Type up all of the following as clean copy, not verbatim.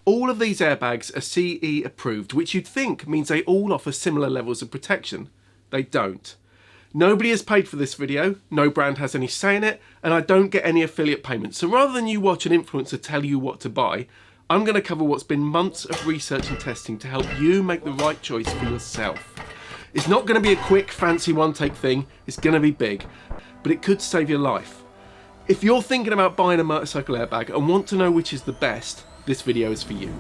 All of these airbags are CE approved, which you'd think means they all offer similar levels of protection. They don't. Nobody has paid for this video, no brand has any say in it, and I don't get any affiliate payments. So rather than you watch an influencer tell you what to buy, I'm going to cover what's been months of research and testing to help you make the right choice for yourself. It's not going to be a quick, fancy one-take thing, it's going to be big, but it could save your life. If you're thinking about buying a motorcycle airbag and want to know which is the best, this video is for you.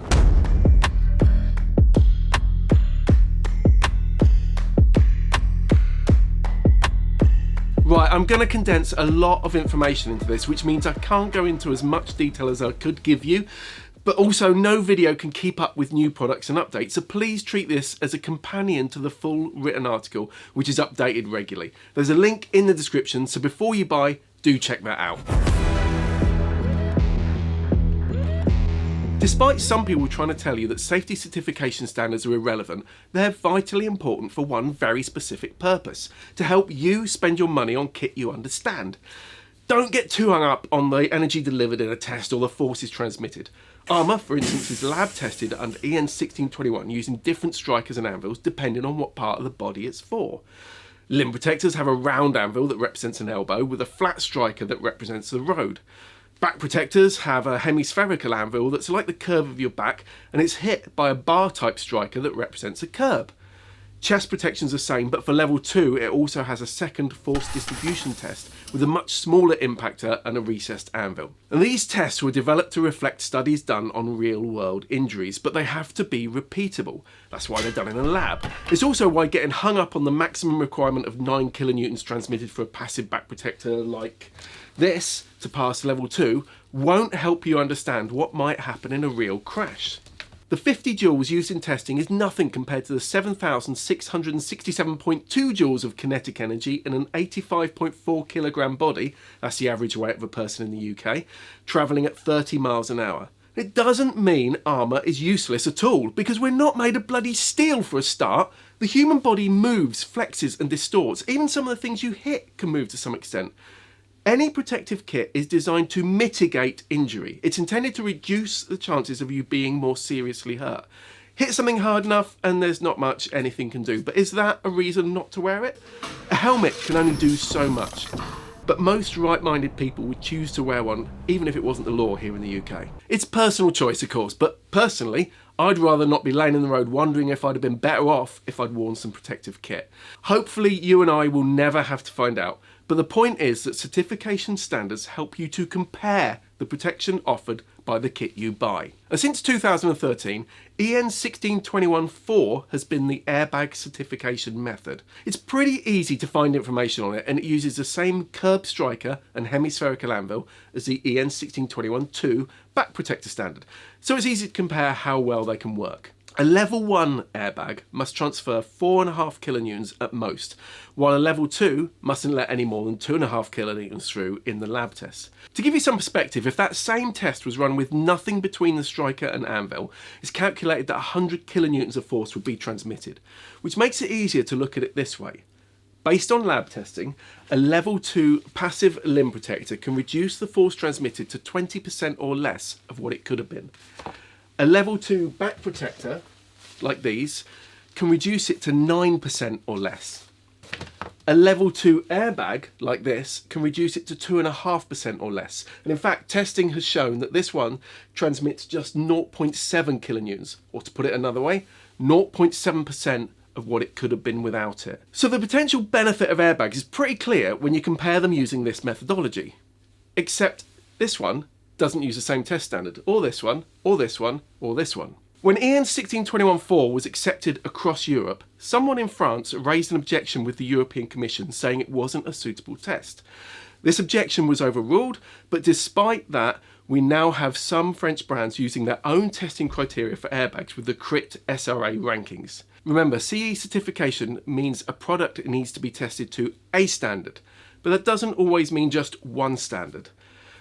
Right, I'm going to condense a lot of information into this, which means I can't go into as much detail as I could give you, but also no video can keep up with new products and updates, so please treat this as a companion to the full written article, which is updated regularly. There's a link in the description, so before you buy, do check that out. Despite some people trying to tell you that safety certification standards are irrelevant, they're vitally important for one very specific purpose: to help you spend your money on kit you understand. Don't get too hung up on the energy delivered in a test or the forces transmitted. Armour, for instance, is lab tested under EN 1621 using different strikers and anvils depending on what part of the body it's for. Limb protectors have a round anvil that represents an elbow with a flat striker that represents the road. Back protectors have a hemispherical anvil that's like the curve of your back, and it's hit by a bar type striker that represents a curb. Chest protection's the same, but for level 2 it also has a second force distribution test with a much smaller impactor and a recessed anvil. And these tests were developed to reflect studies done on real world injuries, but they have to be repeatable. That's why they're done in a lab. It's also why getting hung up on the maximum requirement of 9 kilonewtons transmitted for a passive back protector like this to pass level 2 won't help you understand what might happen in a real crash. The 50 joules used in testing is nothing compared to the 7,667.2 joules of kinetic energy in an 85.4 kilogram body, that's the average weight of a person in the UK, travelling at 30 miles an hour. It doesn't mean armour is useless at all, because we're not made of bloody steel for a start. The human body moves, flexes and distorts. Even some of the things you hit can move to some extent. Any protective kit is designed to mitigate injury. It's intended to reduce the chances of you being more seriously hurt. Hit something hard enough and there's not much anything can do. But is that a reason not to wear it? A helmet can only do so much. But most right-minded people would choose to wear one, even if it wasn't the law here in the UK. It's personal choice, of course, but personally, I'd rather not be laying in the road wondering if I'd have been better off if I'd worn some protective kit. Hopefully you and I will never have to find out, but the point is that certification standards help you to compare the protection offered by the kit you buy. And since 2013, EN 1621-4 has been the airbag certification method. It's pretty easy to find information on it, and it uses the same curb striker and hemispherical anvil as the EN 1621-2 back protector standard, so it's easy to compare how well they can work. A level 1 airbag must transfer 4.5 kilonewtons at most, while a level 2 mustn't let any more than 2.5 kilonewtons through in the lab test. To give you some perspective, if that same test was run with nothing between the striker and anvil, it's calculated that 100 kilonewtons of force would be transmitted, which makes it easier to look at it this way. Based on lab testing, a level 2 passive limb protector can reduce the force transmitted to 20% or less of what it could have been. A level 2 back protector, like these, can reduce it to 9% or less. A level 2 airbag, like this, can reduce it to 2.5% or less. And in fact, testing has shown that this one transmits just 0.7 kilonewtons, or to put it another way, 0.7% of what it could have been without it. So the potential benefit of airbags is pretty clear when you compare them using this methodology. Except this one doesn't use the same test standard, or this one, or this one, or this one. When EN 1621-4 was accepted across Europe, someone in France raised an objection with the European Commission saying it wasn't a suitable test. This objection was overruled, but despite that, we now have some French brands using their own testing criteria for airbags with the CRITT SRA rankings. Remember, CE certification means a product needs to be tested to a standard, but that doesn't always mean just one standard.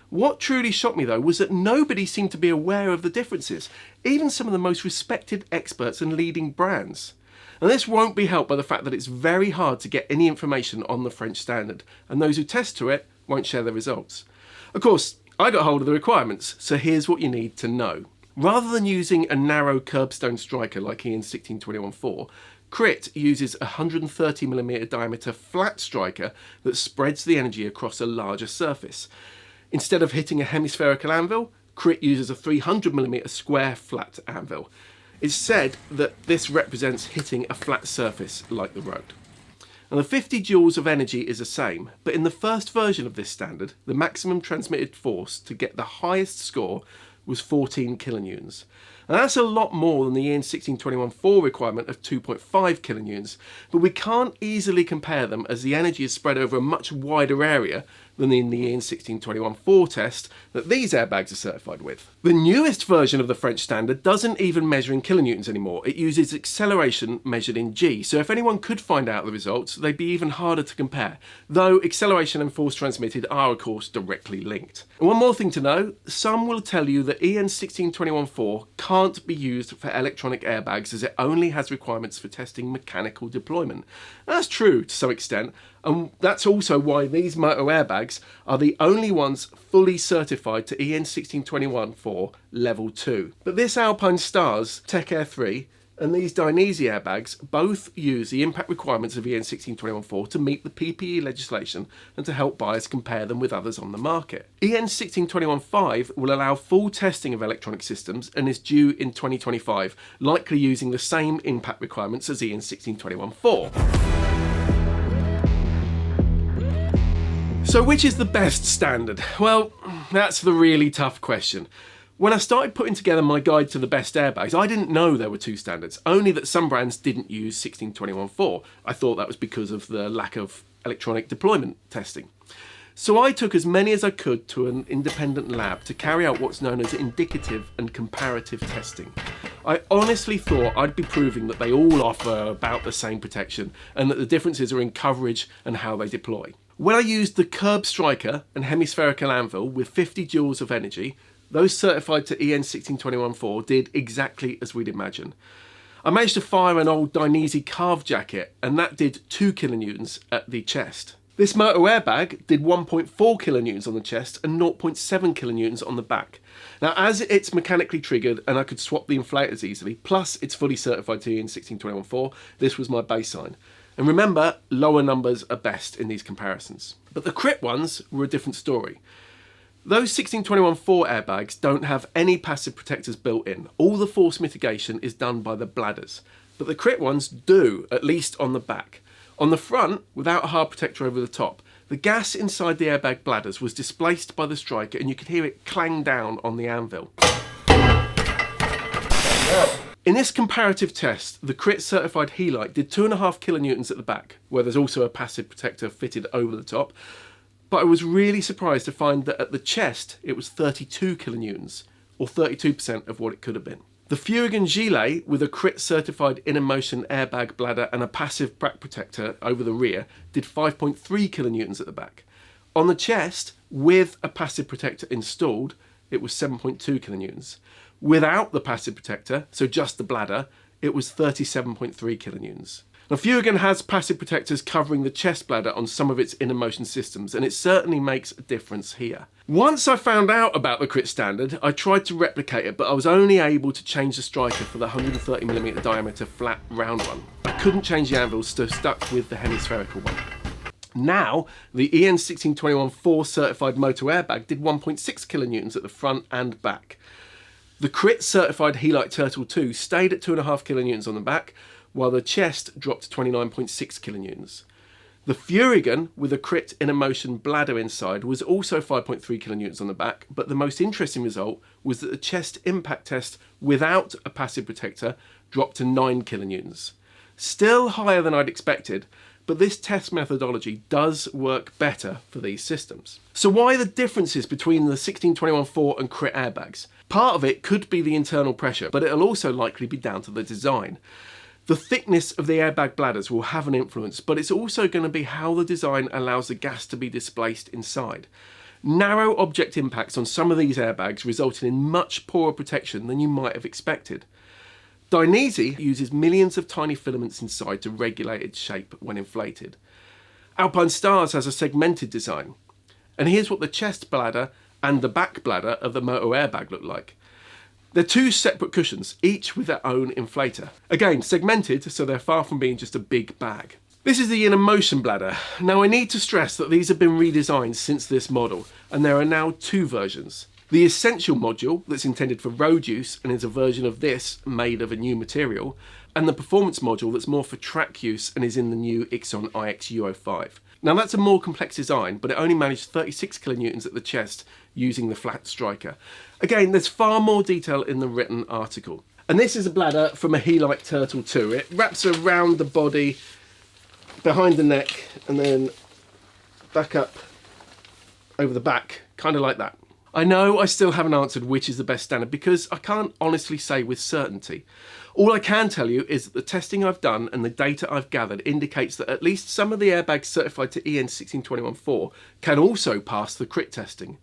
What truly shocked me though was that nobody seemed to be aware of the differences, even some of the most respected experts and leading brands. And this won't be helped by the fact that it's very hard to get any information on the French standard, and those who test to it won't share their results. Of course, I got hold of the requirements, so here's what you need to know. Rather than using a narrow curbstone striker like In&Motion CRITT uses a 130mm diameter flat striker that spreads the energy across a larger surface. Instead of hitting a hemispherical anvil, CRITT uses a 300mm square flat anvil. It's said that this represents hitting a flat surface like the road. And the 50 joules of energy is the same, but in the first version of this standard, the maximum transmitted force to get the highest score was 14 kilonewtons. And that's a lot more than the In&Motion requirement of 2.5 kilonewtons, but we can't easily compare them as the energy is spread over a much wider area than in the In&Motion test that these airbags are certified with. The newest version of the French standard doesn't even measure in kilonewtons anymore. It uses acceleration measured in G, so if anyone could find out the results, they'd be even harder to compare, though acceleration and force transmitted are of course directly linked. And one more thing to know, some will tell you that In&Motion can't be used for electronic airbags as it only has requirements for testing mechanical deployment. That's true to some extent, and that's also why these motor airbags are the only ones fully certified to In&Motion Level 2. But this Alpine Stars Tech Air 3 and these Dainese airbags both use the impact requirements of In&Motion to meet the PPE legislation and to help buyers compare them with others on the market. In&Motion will allow full testing of electronic systems and is due in 2025, likely using the same impact requirements as In&Motion. So which is the best standard? Well, that's the really tough question. When I started putting together my guide to the best airbags, I didn't know there were two standards, only that some brands didn't use In&Motion. I thought that was because of the lack of electronic deployment testing. So I took as many as I could to an independent lab to carry out what's known as indicative and comparative testing. I honestly thought I'd be proving that they all offer about the same protection and that the differences are in coverage and how they deploy. When I used the curb striker and hemispherical anvil with 50 joules of energy, those certified to In&Motion did exactly as we'd imagine. I managed to fire an old Dainese carve jacket and that did 2 kilonewtons at the chest. This motor airbag did 1.4 kilonewtons on the chest and 0.7 kilonewtons on the back. Now, as it's mechanically triggered and I could swap the inflators easily, plus it's fully certified to In&Motion, this was my baseline. And remember, lower numbers are best in these comparisons. But the CRITT ones were a different story. Those In&Motion airbags don't have any passive protectors built in. All the force mitigation is done by the bladders. But the CRITT ones do, at least on the back. On the front, without a hard protector over the top, the gas inside the airbag bladders was displaced by the striker and you could hear it clang down on the anvil. In this comparative test, the CRITT certified Helite did 2.5 kilonewtons at the back, where there's also a passive protector fitted over the top. But I was really surprised to find that at the chest, it was 32 kilonewtons, or 32% of what it could have been. The Furigan Gilet, with a CRITT certified In&Motion airbag bladder and a passive back protector over the rear, did 5.3 kilonewtons at the back. On the chest, with a passive protector installed, it was 7.2 kilonewtons. Without the passive protector, so just the bladder, it was 37.3 kilonewtons. Now, Furigan has passive protectors covering the chest bladder on some of its In&Motion systems, and it certainly makes a difference here. Once I found out about the CRITT standard, I tried to replicate it, but I was only able to change the striker for the 130mm diameter flat round one. I couldn't change the anvils, so stuck with the hemispherical one. Now, the In&Motion certified motor airbag did 1.6 kilonewtons at the front and back. The CRITT certified Helite Turtle 2 stayed at 2.5 kilonewtons on the back, while the chest dropped to 29.6 kilonewtons. The Furigan, with a CRITT In&Motion bladder inside, was also 5.3 kilonewtons on the back, but the most interesting result was that the chest impact test without a passive protector dropped to 9 kilonewtons. Still higher than I'd expected, but this test methodology does work better for these systems. So why the differences between the In&Motion and CRITT airbags? Part of it could be the internal pressure, but it'll also likely be down to the design. The thickness of the airbag bladders will have an influence, but it's also going to be how the design allows the gas to be displaced inside. Narrow object impacts on some of these airbags resulted in much poorer protection than you might have expected. Dainese uses millions of tiny filaments inside to regulate its shape when inflated. Alpine Stars has a segmented design. And here's what the chest bladder and the back bladder of the motor airbag look like. They're two separate cushions, each with their own inflator. Again, segmented, so they're far from being just a big bag. This is the In&Motion bladder. Now I need to stress that these have been redesigned since this model, and there are now two versions. The Essential module, that's intended for road use and is a version of this made of a new material, and the Performance module that's more for track use and is in the new Ixon iX UO5. Now that's a more complex design, but it only managed 36 kilonewtons at the chest using the flat striker. Again, there's far more detail in the written article. And this is a bladder from a Helite Turtle 2. It wraps around the body, behind the neck, and then back up over the back, kind of like that. I know I still haven't answered which is the best standard because I can't honestly say with certainty. All I can tell you is that the testing I've done and the data I've gathered indicates that at least some of the airbags certified to EN 16114 can also pass the CRITT testing.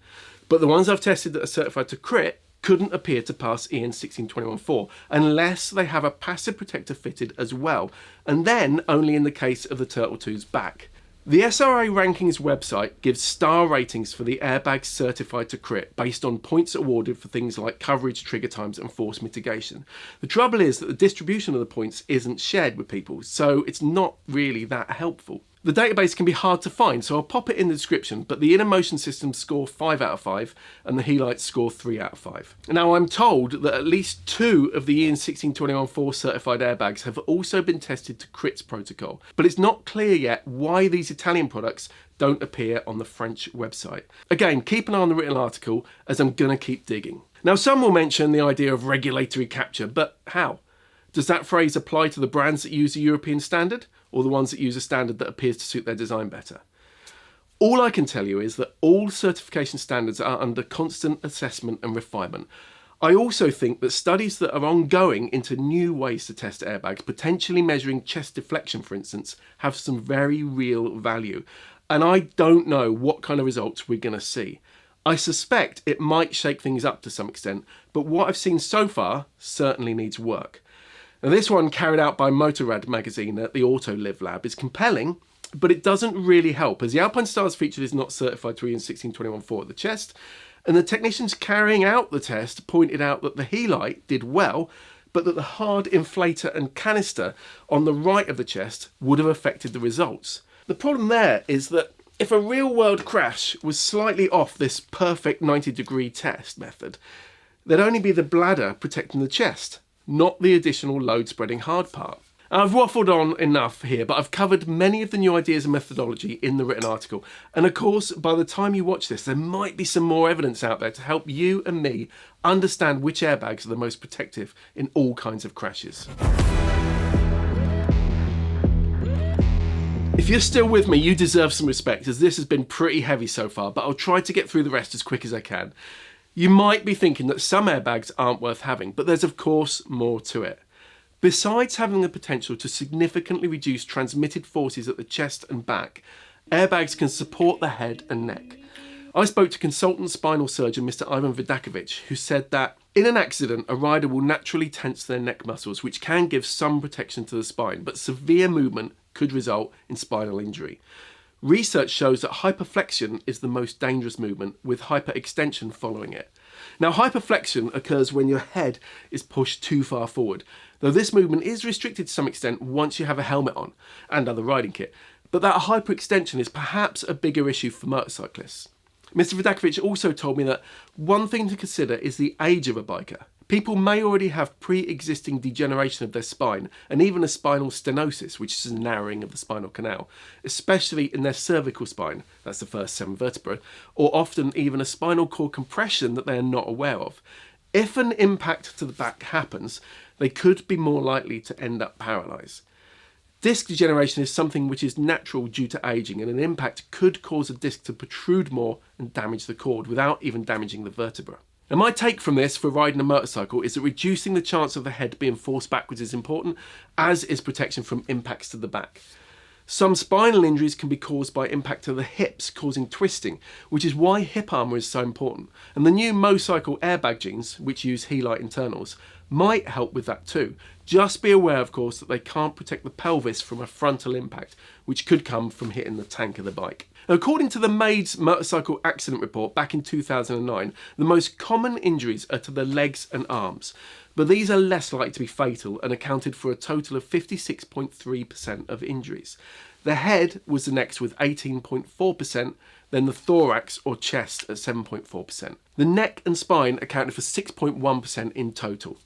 But the ones I've tested that are certified to CRITT couldn't appear to pass EN 16114 unless they have a passive protector fitted as well, and then only in the case of the Turtle 2's back. The SRA Rankings website gives star ratings for the airbags certified to CRITT based on points awarded for things like coverage, trigger times and force mitigation. The trouble is that the distribution of the points isn't shared with people, so it's not really that helpful. The database can be hard to find, so I'll pop it in the description, but the In&Motion systems score 5 out of 5 and the Helite score 3 out of 5. Now I'm told that at least 2 of the EN 16214 certified airbags have also been tested to CRITT's protocol, but it's not clear yet why these Italian products don't appear on the French website. Again, keep an eye on the written article as I'm gonna keep digging. Now some will mention the idea of regulatory capture, but how? Does that phrase apply to the brands that use a European standard, or the ones that use a standard that appears to suit their design better? All I can tell you is that all certification standards are under constant assessment and refinement. I also think that studies that are ongoing into new ways to test airbags, potentially measuring chest deflection for instance, have some very real value. And I don't know what kind of results we're going to see. I suspect it might shake things up to some extent, but what I've seen so far certainly needs work. Now this one, carried out by Motorrad magazine at the Auto Live Lab, is compelling, but it doesn't really help as the Alpine Stars featured is not certified to EN 16214 at the chest, and the technicians carrying out the test pointed out that the Helite did well, but that the hard inflator and canister on the right of the chest would have affected the results. The problem there is that if a real-world crash was slightly off this perfect 90-degree test method, there'd only be the bladder protecting the chest, not the additional load-spreading hard part. I've waffled on enough here, but I've covered many of the new ideas and methodology in the written article. And of course, by the time you watch this, there might be some more evidence out there to help you and me understand which airbags are the most protective in all kinds of crashes. If you're still with me, you deserve some respect, as this has been pretty heavy so far, but I'll try to get through the rest as quick as I can. You might be thinking that some airbags aren't worth having, but there's of course more to it. Besides having the potential to significantly reduce transmitted forces at the chest and back, airbags can support the head and neck. I spoke to consultant spinal surgeon Mr. Ivan Vidakovic, who said that in an accident, a rider will naturally tense their neck muscles, which can give some protection to the spine, but severe movement could result in spinal injury. Research shows that hyperflexion is the most dangerous movement, with hyperextension following it. Now, hyperflexion occurs when your head is pushed too far forward, though this movement is restricted to some extent once you have a helmet on and other riding kit. But that hyperextension is perhaps a bigger issue for motorcyclists. Mr. Vidakovic also told me that one thing to consider is the age of a biker. People may already have pre-existing degeneration of their spine and even a spinal stenosis, which is a narrowing of the spinal canal, especially in their cervical spine, that's the first 7 vertebrae, or often even a spinal cord compression that they are not aware of. If an impact to the back happens, they could be more likely to end up paralysed. Disc degeneration is something which is natural due to ageing, and an impact could cause a disc to protrude more and damage the cord without even damaging the vertebra. Now, my take from this for riding a motorcycle is that reducing the chance of the head being forced backwards is important, as is protection from impacts to the back. Some spinal injuries can be caused by impact to the hips, causing twisting, which is why hip armour is so important. And the new motorcycle airbag jeans, which use Helite internals, might help with that too. Just be aware, of course, that they can't protect the pelvis from a frontal impact, which could come from hitting the tank of the bike. According to the Maid's motorcycle accident report back in 2009, the most common injuries are to the legs and arms, but these are less likely to be fatal and accounted for a total of 56.3% of injuries. The head was the next with 18.4%, then the thorax or chest at 7.4%. The neck and spine accounted for 6.1% in total.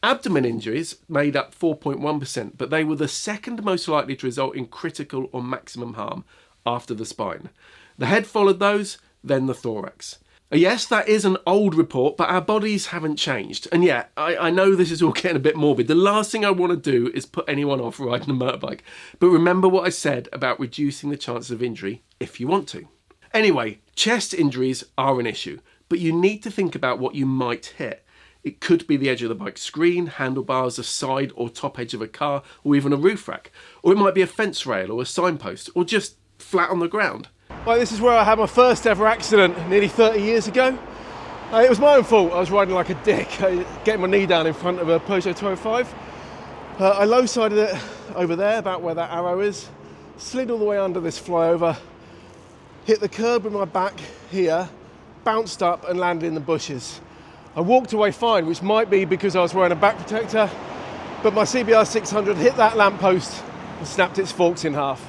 Abdomen injuries made up 4.1%, but they were the second most likely to result in critical or maximum harm after the spine. The head followed those, then the thorax. Yes, that is an old report, but our bodies haven't changed. And yeah, I know this is all getting a bit morbid. The last thing I want to do is put anyone off riding a motorbike. But remember what I said about reducing the chances of injury if you want to. Anyway, chest injuries are an issue, but you need to think about what you might hit. It could be the edge of the bike screen, handlebars, the side or top edge of a car, or even a roof rack. Or it might be a fence rail or a signpost, or just flat on the ground. Right, this is where I had my first ever accident nearly 30 years ago. It was my own fault. I was riding like a dick, getting my knee down in front of a Peugeot 205. I low-sided it over there, about where that arrow is, slid all the way under this flyover, hit the curb with my back here, bounced up and landed in the bushes. I walked away fine, which might be because I was wearing a back protector, but my CBR 600 hit that lamppost and snapped its forks in half.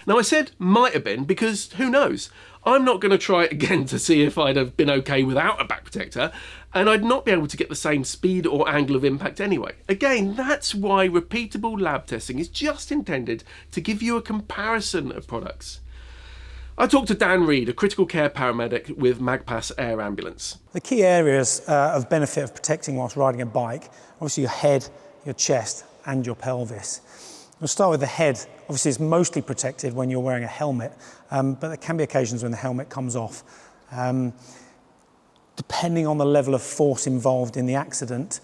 Now I said might have been because who knows? I'm not going to try it again to see if I'd have been okay without a back protector, and I'd not be able to get the same speed or angle of impact anyway. Again, that's why repeatable lab testing is just intended to give you a comparison of products. I talked to Dan Reed, a critical care paramedic with Magpass Air Ambulance. The key areas of benefit of protecting whilst riding a bike, obviously your head, your chest and your pelvis. We'll start with the head. Obviously it's mostly protected when you're wearing a helmet, but there can be occasions when the helmet comes off. Depending on the level of force involved in the accident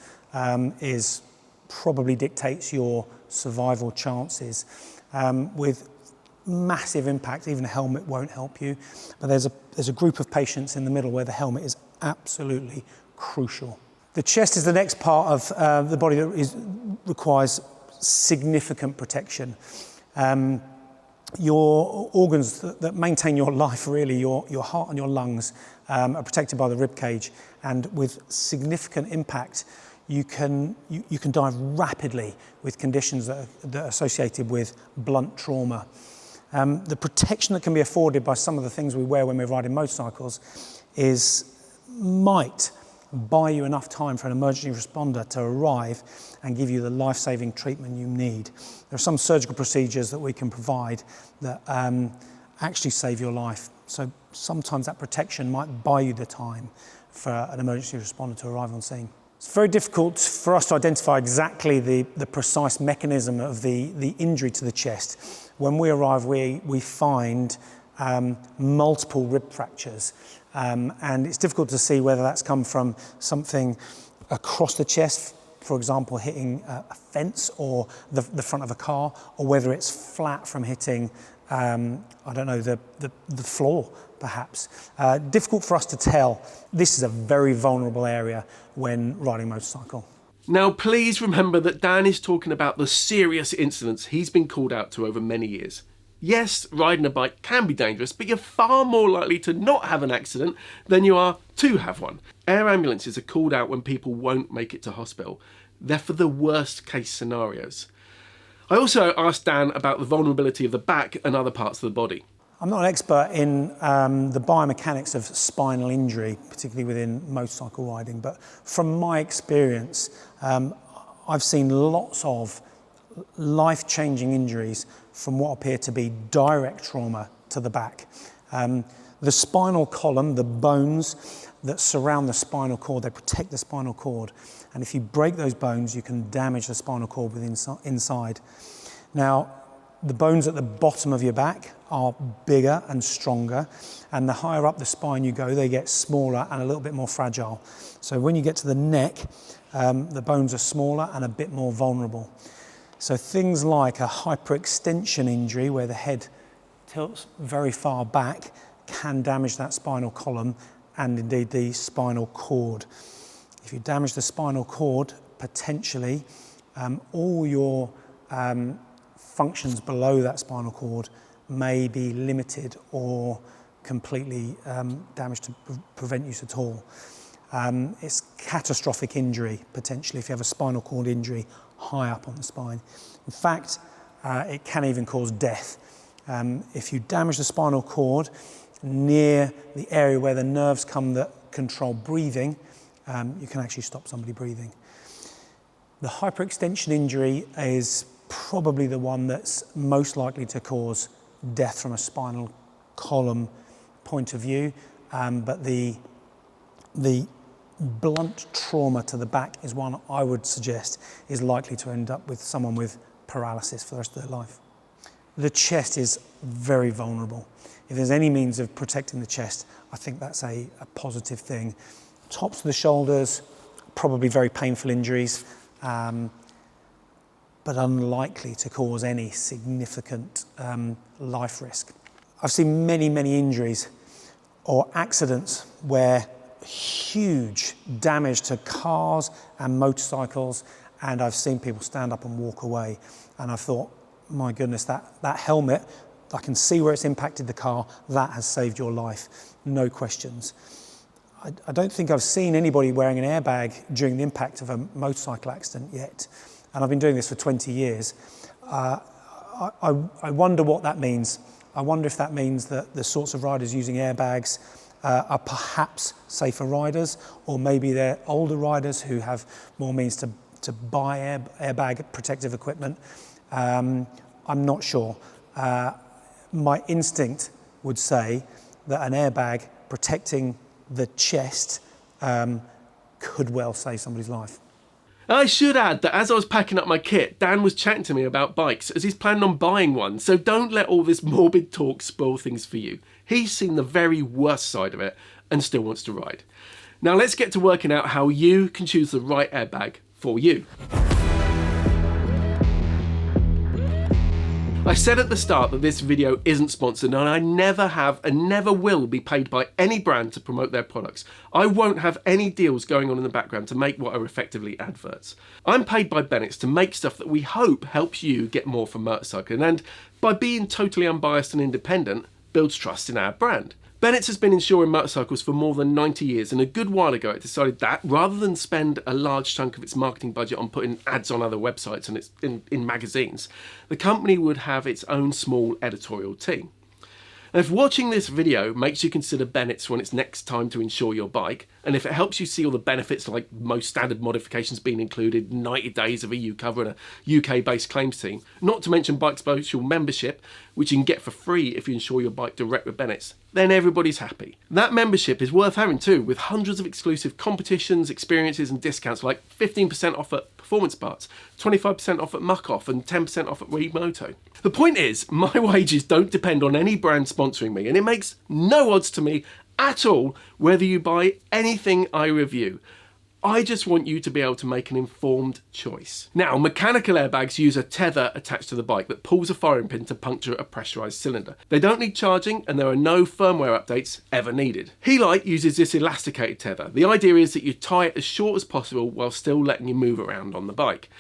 is probably dictates your survival chances. With massive impact, even a helmet won't help you, but there's a group of patients in the middle where the helmet is absolutely crucial. The chest is the next part of the body that requires significant protection. Your organs that maintain your life, really, your heart and your lungs, are protected by the rib cage, and with significant impact you can die rapidly with conditions that are associated with blunt trauma. The protection that can be afforded by some of the things we wear when we're riding motorcycles might buy you enough time for an emergency responder to arrive and give you the life-saving treatment you need. There are some surgical procedures that we can provide that actually save your life. So sometimes that protection might buy you the time for an emergency responder to arrive on scene. It's very difficult for us to identify exactly the precise mechanism of the injury to the chest. When we arrive, we find multiple rib fractures. And it's difficult to see whether that's come from something across the chest, for example, hitting a fence or the front of a car, or whether it's flat from hitting, I don't know, the floor, perhaps. Difficult for us to tell. This is a very vulnerable area when riding a motorcycle. Now, please remember that Dan is talking about the serious incidents he's been called out to over many years. Yes, riding a bike can be dangerous, but you're far more likely to not have an accident than you are to have one. Air ambulances are called out when people won't make it to hospital. They're for the worst case scenarios. I also asked Dan about the vulnerability of the back and other parts of the body. I'm not an expert in the biomechanics of spinal injury, particularly within motorcycle riding, but from my experience, I've seen lots of life-changing injuries from what appear to be direct trauma to the back. The spinal column, the bones that surround the spinal cord, they protect the spinal cord. And if you break those bones, you can damage the spinal cord inside. Now, the bones at the bottom of your back are bigger and stronger, and the higher up the spine you go, they get smaller and a little bit more fragile. So when you get to the neck, the bones are smaller and a bit more vulnerable. So things like a hyperextension injury, where the head tilts very far back, can damage that spinal column and indeed the spinal cord. If you damage the spinal cord, potentially all your functions below that spinal cord may be limited or completely damaged to prevent use at all. It's catastrophic injury, potentially, if you have a spinal cord injury high up on the spine. In fact, it can even cause death. If you damage the spinal cord near the area where the nerves come that control breathing, you can actually stop somebody breathing. The hyperextension injury is probably the one that's most likely to cause death from a spinal column point of view, but the blunt trauma to the back is one I would suggest is likely to end up with someone with paralysis for the rest of their life. The chest is very vulnerable. If there's any means of protecting the chest, I think that's a positive thing. Tops of the shoulders, probably very painful injuries, but unlikely to cause any significant life risk. I've seen many, many injuries or accidents where huge damage to cars and motorcycles, and I've seen people stand up and walk away, and I thought, my goodness, that helmet, I can see where it's impacted the car, that has saved your life, no questions. I don't think I've seen anybody wearing an airbag during the impact of a motorcycle accident yet, and I've been doing this for 20 years. I wonder what that means. I wonder if that means that the sorts of riders using airbags are perhaps safer riders, or maybe they're older riders who have more means to buy airbag protective equipment. I'm not sure. My instinct would say that an airbag protecting the chest could well save somebody's life. I should add that as I was packing up my kit, Dan was chatting to me about bikes as he's planning on buying one, so don't let all this morbid talk spoil things for you. He's seen the very worst side of it and still wants to ride. Now let's get to working out how you can choose the right airbag for you. I said at the start that this video isn't sponsored, and I never have and never will be paid by any brand to promote their products. I won't have any deals going on in the background to make what are effectively adverts. I'm paid by Bennett's to make stuff that we hope helps you get more from motorcycling, and by being totally unbiased and independent, builds trust in our brand. Bennett's has been insuring motorcycles for more than 90 years, and a good while ago it decided that rather than spend a large chunk of its marketing budget on putting ads on other websites and in magazines, the company would have its own small editorial team. And if watching this video makes you consider Bennett's when it's next time to insure your bike, and if it helps you see all the benefits like most standard modifications being included, 90 days of EU cover and a UK-based claims team, not to mention Bike Social membership, which you can get for free if you insure your bike direct with Bennett's, then everybody's happy. That membership is worth having too, with hundreds of exclusive competitions, experiences and discounts like 15% off at Performance Parts, 25% off at Muck Off and 10% off at Remoto. The point is, my wages don't depend on any brand sponsoring me, and it makes no odds to me at all whether you buy anything I review. I just want you to be able to make an informed choice. Now, mechanical airbags use a tether attached to the bike that pulls a firing pin to puncture a pressurised cylinder. They don't need charging, and there are no firmware updates ever needed. Helite uses this elasticated tether. The idea is that you tie it as short as possible while still letting you move around on the bike.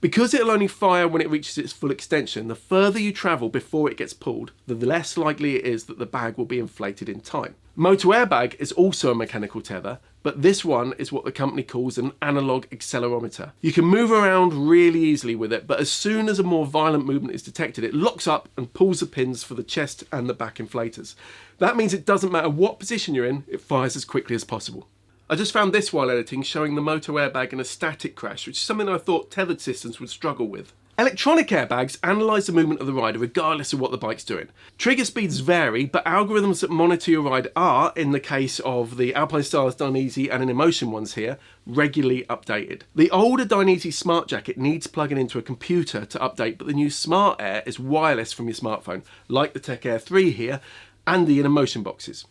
Because it'll only fire when it reaches its full extension, the further you travel before it gets pulled, the less likely it is that the bag will be inflated in time. Motor airbag is also a mechanical tether, but this one is what the company calls an analog accelerometer. You can move around really easily with it, but as soon as a more violent movement is detected, it locks up and pulls the pins for the chest and the back inflators. That means it doesn't matter what position you're in, it fires as quickly as possible. I just found this while editing showing the motor airbag in a static crash, which is something I thought tethered systems would struggle with. Electronic airbags analyse the movement of the rider regardless of what the bike's doing. Trigger speeds vary, but algorithms that monitor your ride are, in the case of the Alpinestars Dainese and In&Motion ones here, regularly updated. The older Dainese Smart Jacket needs plugging into a computer to update, but the new Smart Air is wireless from your smartphone, like the Tech Air 3 here, and the In&Motion boxes.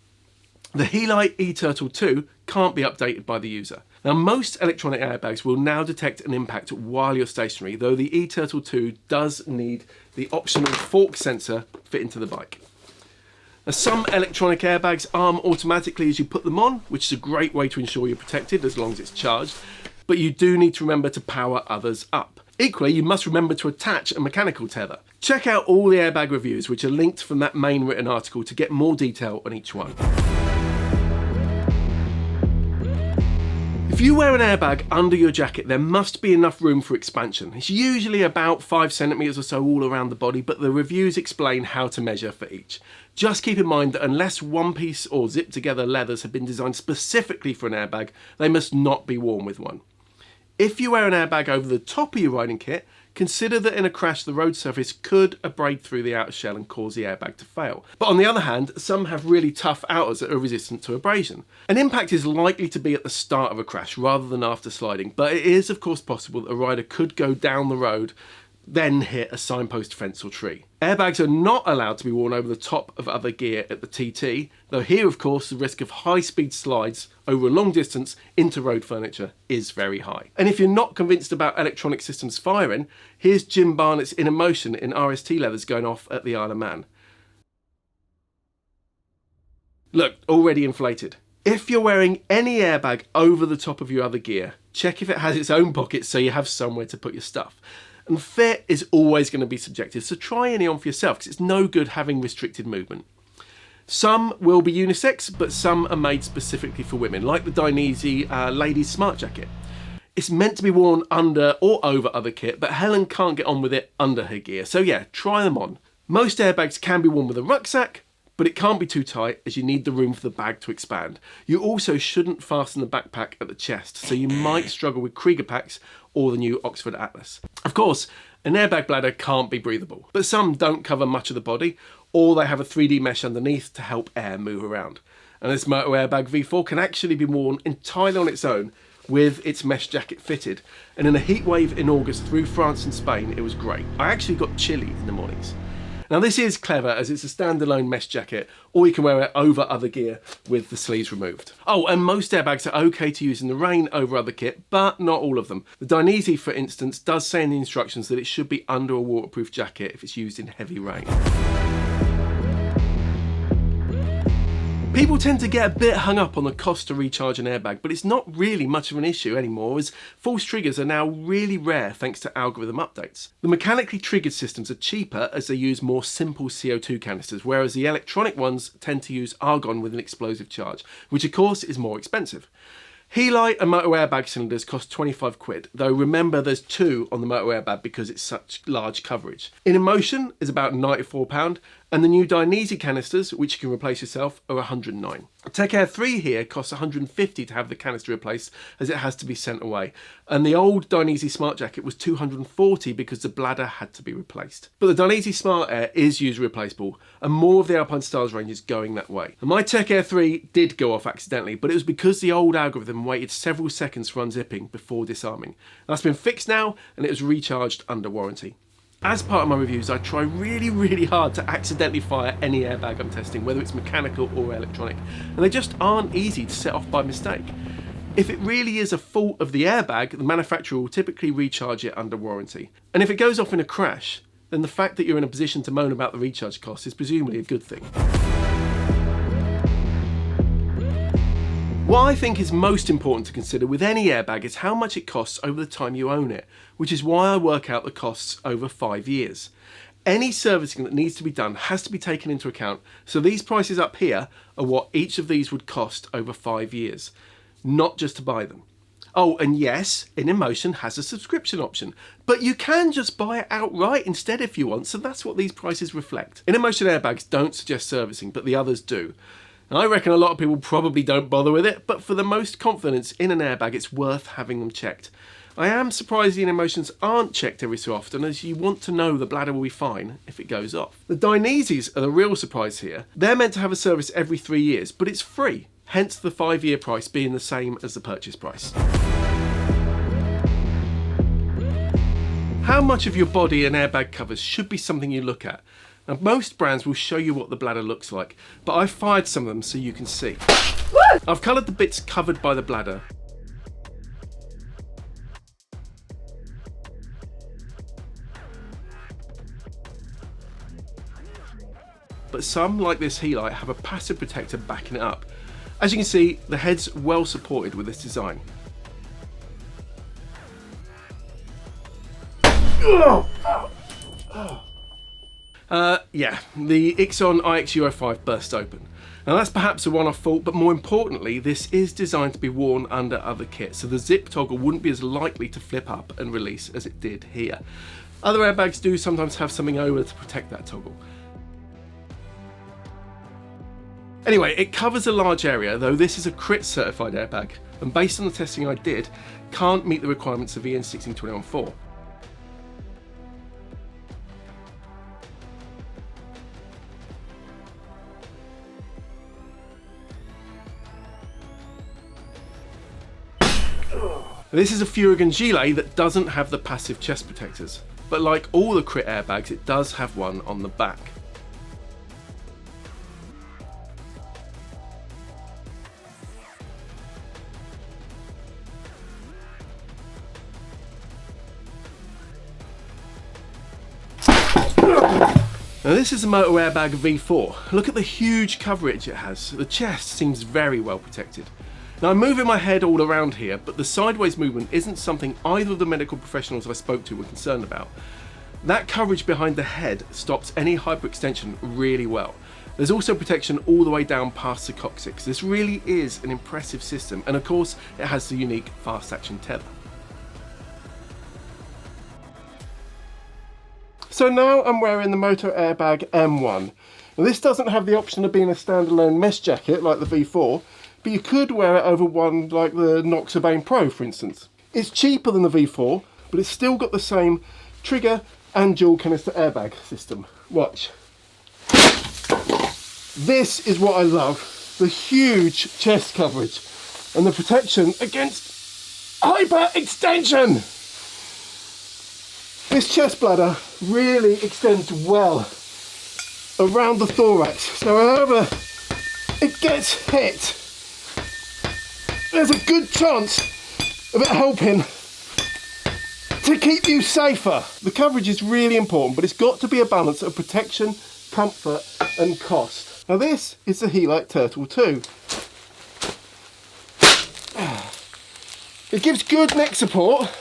The Helite eTurtle 2 can't be updated by the user. Now, most electronic airbags will now detect an impact while you're stationary, though the eTurtle 2 does need the optional fork sensor fit into the bike. Now, some electronic airbags arm automatically as you put them on, which is a great way to ensure you're protected as long as it's charged, but you do need to remember to power others up. Equally, you must remember to attach a mechanical tether. Check out all the airbag reviews, which are linked from that main written article, to get more detail on each one. If you wear an airbag under your jacket, there must be enough room for expansion. It's usually about 5 centimeters or so all around the body, but the reviews explain how to measure for each. Just keep in mind that unless one piece or zip together leathers have been designed specifically for an airbag, they must not be worn with one. If you wear an airbag over the top of your riding kit, consider that in a crash the road surface could abrade through the outer shell and cause the airbag to fail. But on the other hand, some have really tough outers that are resistant to abrasion. An impact is likely to be at the start of a crash rather than after sliding, but it is of course possible that a rider could go down the road, then hit a signpost, fence or tree. Airbags are not allowed to be worn over the top of other gear at the TT, though here of course the risk of high-speed slides over a long distance into road furniture is very high. And if you're not convinced about electronic systems firing, here's Jim Barnett's In&Motion in RST leathers going off at the Isle of Man. Look, already inflated. If you're wearing any airbag over the top of your other gear, check if it has its own pockets so you have somewhere to put your stuff. And fit is always going to be subjective, so try any on for yourself because it's no good having restricted movement. Some will be unisex, but some are made specifically for women, like the Dainese Ladies Smart Jacket. It's meant to be worn under or over other kit, but Helen can't get on with it under her gear, so yeah, try them on. Most airbags can be worn with a rucksack, but it can't be too tight as you need the room for the bag to expand. You also shouldn't fasten the backpack at the chest, so you might struggle with Krieger packs or the new Oxford Atlas. Of course, an airbag bladder can't be breathable, but some don't cover much of the body, or they have a 3D mesh underneath to help air move around. And this Moto Airbag V4 can actually be worn entirely on its own with its mesh jacket fitted, and in a heat wave in August through France and Spain, it was great. I actually got chilly in the mornings. Now this is clever as it's a standalone mesh jacket, or you can wear it over other gear with the sleeves removed. Oh, and most airbags are okay to use in the rain over other kit, but not all of them. The Dainese, for instance, does say in the instructions that it should be under a waterproof jacket if it's used in heavy rain. People tend to get a bit hung up on the cost to recharge an airbag, but it's not really much of an issue anymore as false triggers are now really rare thanks to algorithm updates. The mechanically triggered systems are cheaper as they use more simple CO2 canisters, whereas the electronic ones tend to use argon with an explosive charge, which of course is more expensive. Helite and Moto Airbag cylinders cost 25 quid, though remember there's 2 on the Moto Airbag because it's such large coverage. In&Motion is about £94, and the new Dainese canisters, which you can replace yourself, are 109. Tech Air 3 here costs 150 to have the canister replaced as it has to be sent away, and the old Dainese Smart Jacket was 240 because the bladder had to be replaced. But the Dainese Smart Air is user replaceable, and more of the Alpine Stars range is going that way. And my Tech Air 3 did go off accidentally, but it was because the old algorithm waited several seconds for unzipping before disarming. That's been fixed now, and it was recharged under warranty. As part of my reviews, I try really hard to accidentally fire any airbag I'm testing, whether it's mechanical or electronic, and they just aren't easy to set off by mistake. If it really is a fault of the airbag, the manufacturer will typically recharge it under warranty. And if it goes off in a crash, then the fact that you're in a position to moan about the recharge cost is presumably a good thing. What I think is most important to consider with any airbag is how much it costs over the time you own it, which is why I work out the costs over 5 years. Any servicing that needs to be done has to be taken into account, so these prices up here are what each of these would cost over 5 years, not just to buy them. Oh, and yes, In&Motion has a subscription option, but you can just buy it outright instead if you want, so that's what these prices reflect. In&Motion airbags don't suggest servicing, but the others do. I reckon a lot of people probably don't bother with it, but for the most confidence in an airbag, it's worth having them checked. I am surprised the In&Motions aren't checked every so often, as you want to know the bladder will be fine if it goes off. The Daineses are the real surprise here. They're meant to have a service every 3 years, but it's free, hence the 5-year price being the same as the purchase price. How much of your body an airbag covers should be something you look at. Now, most brands will show you what the bladder looks like, but I've fired some of them so you can see. I've coloured the bits covered by the bladder. But some, like this Helite, have a passive protector backing it up. As you can see, the head's well supported with this design. Yeah, the Ixon iX-UO5 burst open. Now that's perhaps a one-off fault, but more importantly, this is designed to be worn under other kits, so the zip toggle wouldn't be as likely to flip up and release as it did here. Other airbags do sometimes have something over to protect that toggle. Anyway, it covers a large area, though this is a CRITT certified airbag, and based on the testing I did, can't meet the requirements of EN 16214. This is a Furigan gilet that doesn't have the passive chest protectors, but like all the CRITT airbags, it does have one on the back. Now this is a Moto Airbag V4. Look at the huge coverage it has. The chest seems very well protected. Now I'm moving my head all around here, but the sideways movement isn't something either of the medical professionals I spoke to were concerned about. That coverage behind the head stops any hyperextension really well. There's also protection all the way down past the coccyx. This really is an impressive system, and of course it has the unique fast action tether. So now I'm wearing the Moto Airbag M1. Now this doesn't have the option of being a standalone mesh jacket like the V4, but you could wear it over one like the Noxabane Pro, for instance. It's cheaper than the V4, but it's still got the same trigger and dual canister airbag system. Watch. This is what I love, the huge chest coverage and the protection against hyperextension. This chest bladder really extends well around the thorax, so however it gets hit, there's a good chance of it helping to keep you safer. The coverage is really important, but it's got to be a balance of protection, comfort and cost. Now this is the Helite Turtle 2. It gives good neck support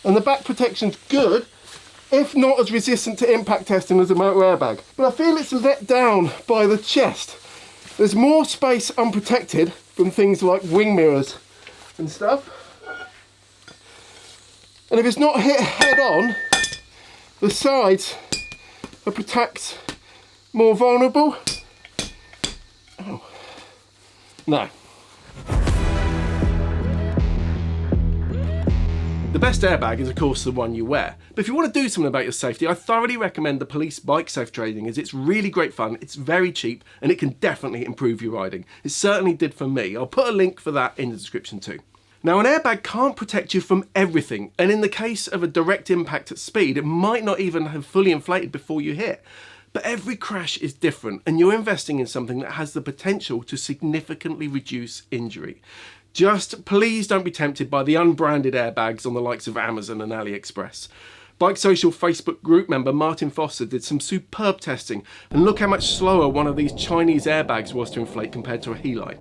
and the back protection's good, if not as resistant to impact testing as a Moto Airbag. But I feel it's let down by the chest. There's more space unprotected from things like wing mirrors and stuff. And if it's not hit head on, the sides are perhaps more vulnerable. Oh. No. The best airbag is of course the one you wear, but if you want to do something about your safety, I thoroughly recommend the Police Bike Safe training, as it's really great fun, it's very cheap, and it can definitely improve your riding. It certainly did for me. I'll put a link for that in the description too. Now an airbag can't protect you from everything, and in the case of a direct impact at speed, it might not even have fully inflated before you hit. But every crash is different, and you're investing in something that has the potential to significantly reduce injury. Just please don't be tempted by the unbranded airbags on the likes of Amazon and AliExpress. Bike Social Facebook group member Martin Foster did some superb testing, and look how much slower one of these Chinese airbags was to inflate compared to a Helite.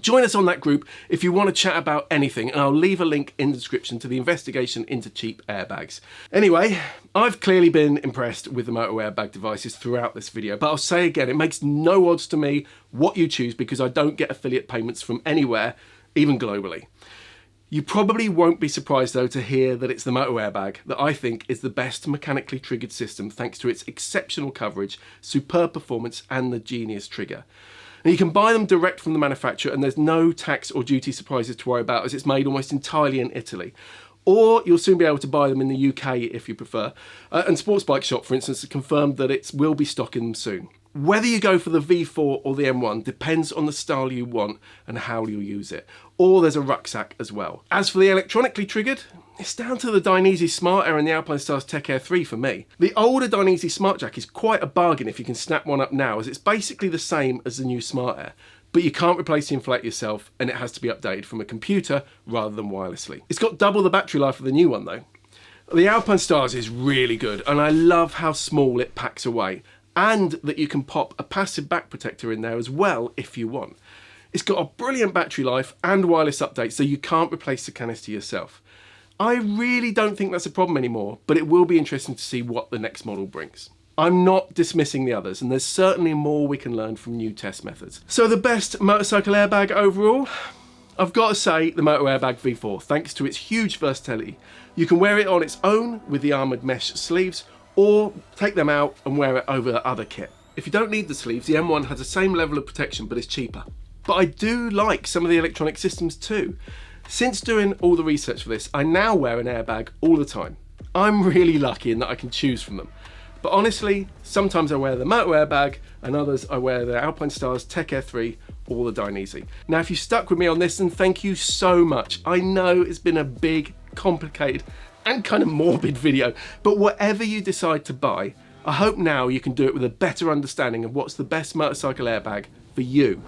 Join us on that group if you want to chat about anything, and I'll leave a link in the description to the investigation into cheap airbags. Anyway, I've clearly been impressed with the Moto Airbag devices throughout this video, but I'll say again, it makes no odds to me what you choose because I don't get affiliate payments from anywhere, even globally. You probably won't be surprised though to hear that it's the Moto Airbag that I think is the best mechanically triggered system thanks to its exceptional coverage, superb performance and the genius trigger. Now you can buy them direct from the manufacturer and there's no tax or duty surprises to worry about as it's made almost entirely in Italy. Or you'll soon be able to buy them in the UK if you prefer. And Sports Bike Shop, for instance, has confirmed that it will be stocking them soon. Whether you go for the V4 or the M1 depends on the style you want and how you'll use it. Or there's a rucksack as well. As for the electronically triggered, it's down to the Dainese Smart Air and the Alpinestars Tech Air 3 for me. The older Dainese Smart Jack is quite a bargain if you can snap one up now, as it's basically the same as the new Smart Air. But you can't replace the inflator yourself, and it has to be updated from a computer rather than wirelessly. It's got double the battery life of the new one though. The Alpinestars is really good, and I love how small it packs away, and that you can pop a passive back protector in there as well if you want. It's got a brilliant battery life and wireless update, so you can't replace the canister yourself. I really don't think that's a problem anymore, but it will be interesting to see what the next model brings. I'm not dismissing the others, and there's certainly more we can learn from new test methods. So the best motorcycle airbag overall? I've got to say the Moto Airbag V4, thanks to its huge versatility. You can wear it on its own with the armoured mesh sleeves, or take them out and wear it over other kit. If you don't need the sleeves, the M1 has the same level of protection, but it's cheaper. But I do like some of the electronic systems too. Since doing all the research for this, I now wear an airbag all the time. I'm really lucky in that I can choose from them. But honestly, sometimes I wear the Moto Airbag, and others I wear the Alpine Stars Tech Air 3 or the Dainese. Now, if you stuck with me on this, then thank you so much. I know it's been a big, complicated, and kind of morbid video, but whatever you decide to buy, I hope now you can do it with a better understanding of what's the best motorcycle airbag for you.